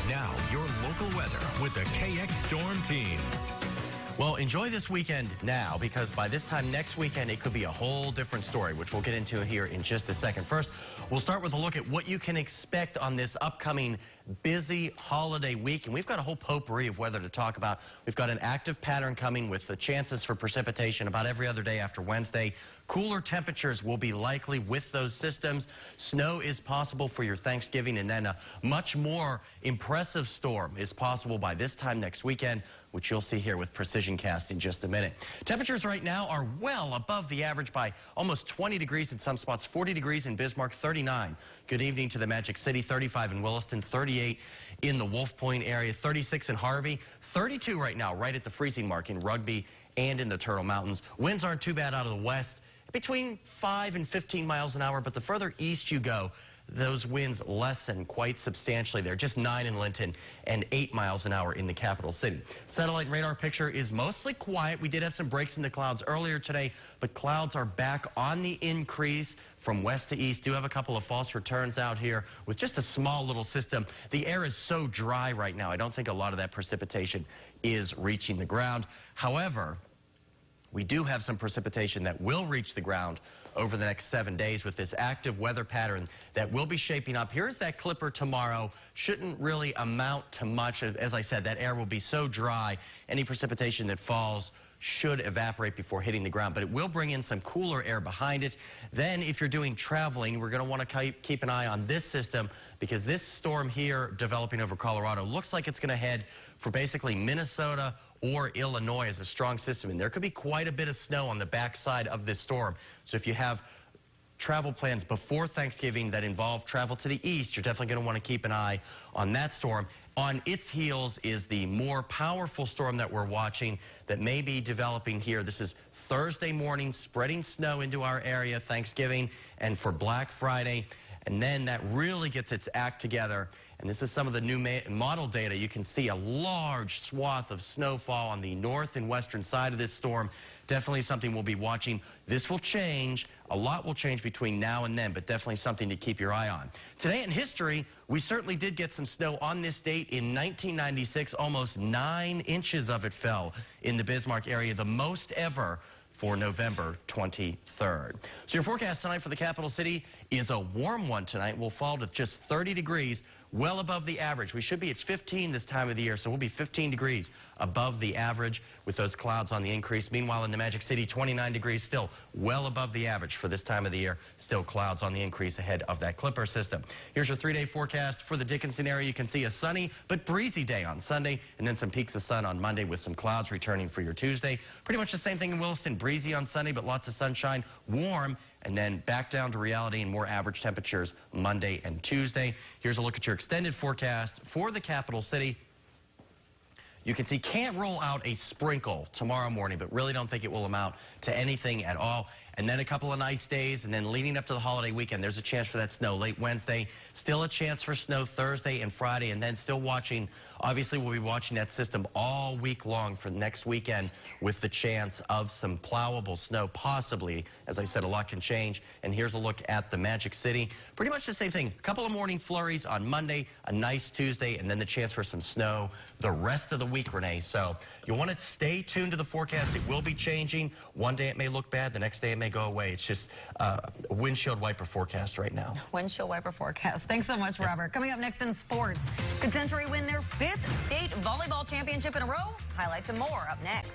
Now, your local weather with the KX Storm Team. Well, enjoy this weekend now, because by this time next weekend, it could be a whole different story, which we'll get into here in just a second. First, we'll start with a look at what you can expect on this upcoming busy holiday week. And we've got a whole potpourri of weather to talk about. We've got an active pattern coming with the chances for precipitation about every other day after Wednesday. Cooler temperatures will be likely with those systems. Snow is possible for your Thanksgiving, and then a much more impressive storm is possible by this time next weekend, which you'll see here with Precision Cast in just a minute. Temperatures right now are well above the average by almost 20 degrees in some spots, 40 degrees in Bismarck, 39. Good evening to the Magic City, 35 in Williston, 38 in the Wolf Point area, 36 in Harvey, 32 right now, right at the freezing mark in Rugby and in the Turtle Mountains. Winds aren't too bad out of the west, between 5 and 15 miles an hour, but the further east you go, those winds lessen quite substantially. They're just 9 in Linton and 8 miles an hour in the capital city. Satellite radar picture is mostly quiet. We did have some breaks in the clouds earlier today, but clouds are back on the increase from west to east. Do have a couple of false returns out here with just a small little system. The air is so dry right now, I don't think a lot of that precipitation is reaching the ground. However, we do have some precipitation that will reach the ground over the next 7 days with this active weather pattern that will be shaping up. Here's that clipper tomorrow. Shouldn't really amount to much. As I said, that air will be so dry, any precipitation that falls should evaporate before hitting the ground, but it will bring in some cooler air behind it. Then if you're doing traveling, we're going to want to keep an eye on this system, because this storm here developing over Colorado looks like it's going to head for basically Minnesota or Illinois as a strong system, and there could be quite a bit of snow on the backside of this storm. So if you have travel plans before Thanksgiving that involve travel to the east, you're definitely going to want to keep an eye on that storm. On its heels is the more powerful storm that we're watching that may be developing here. This is Thursday morning, spreading snow into our area, Thanksgiving and for Black Friday. And then that really gets its act together. And this is some of the new model data. You can see a large swath of snowfall on the north and western side of this storm. Definitely something we'll be watching. This will change. A lot will change between now and then, but definitely something to keep your eye on. Today in history, we certainly did get some snow on this date. In 1996, almost 9 inches of it fell in the Bismarck area, the most ever for November 23rd. So your forecast tonight for the capital city is a warm one tonight. We'll fall to just 30 degrees, well above the average. We should be at 15 this time of the year, so we'll be 15 degrees above the average with those clouds on the increase. Meanwhile, in the Magic City, 29 degrees, still well above the average for this time of the year. Still clouds on the increase ahead of that clipper system. Here's your 3-day forecast for the Dickinson area. You can see a sunny but breezy day on Sunday, and then some peaks of sun on Monday with some clouds returning for your Tuesday. Pretty much the same thing in Williston. Breezy on Sunday, but lots of sunshine, warm, and then back down to reality and more average temperatures Monday and Tuesday. Here's a look at your extended forecast for the capital city. You can see can't roll out a sprinkle tomorrow morning, but really don't think it will amount to anything at all. And then a couple of nice days, and then leading up to the holiday weekend, there's a chance for that snow late Wednesday. Still a chance for snow Thursday and Friday, and then still watching. Obviously, we'll be watching that system all week long for next weekend with the chance of some plowable snow, possibly. As I said, a lot can change. And here's a look at the Magic City. Pretty much the same thing. A couple of morning flurries on Monday, a nice Tuesday, and then the chance for some snow the rest of the week, Renee. So you'll want to stay tuned to the forecast. It will be changing. One day it may look bad. The next day it may go away. It's just a windshield wiper forecast right now. Windshield wiper forecast. Thanks so much, Robert. Coming up next in sports, could Century win their 5th state volleyball championship in a row? Highlights and more up next.